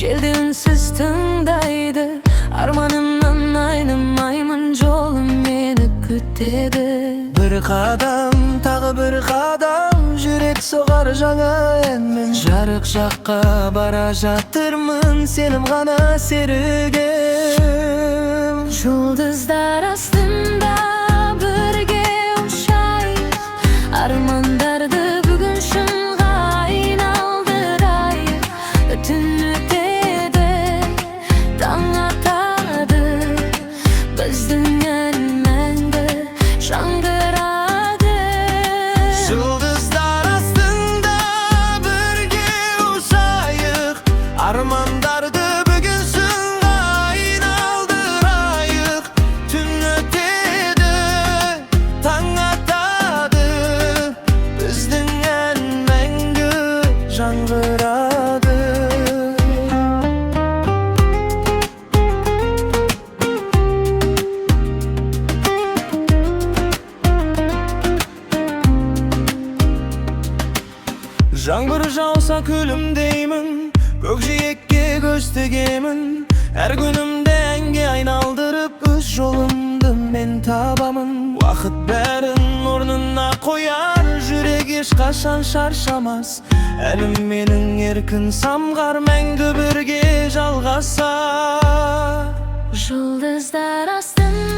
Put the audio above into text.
Jeldi ünsüz tındaydı, armanımdan aynamayman, jolum meni kütedi. Bir kadam, tağı bir kadam, jürek soğar jana enmen. Jarık jakka bara jatırmın, senim gana serigem. Жұлдыздар астында бірге ұшайық, армандарды бүгін шынға айналдырайық. Түн өтеді, таң атады, біздің ән мәңгі жаңғырады. Жұлдыздар астында бірге ұшайық, армандарды бүгін шыңға айналдырайық. Түн өтеді, таң атады, біздің ән мәңгі жаңғырады. Жаңбыр жауса күлімдеймін, көкжиекке көз тігемін. Әр күнімді әнге айналдырып, өз жолымды мен табамын. Уақыт бәрін орнына қояр, жүрек ешқашан шаршамас. Әлім менің еркін самғар, мәңгі бірге жалғасар. Жұлдыздар астында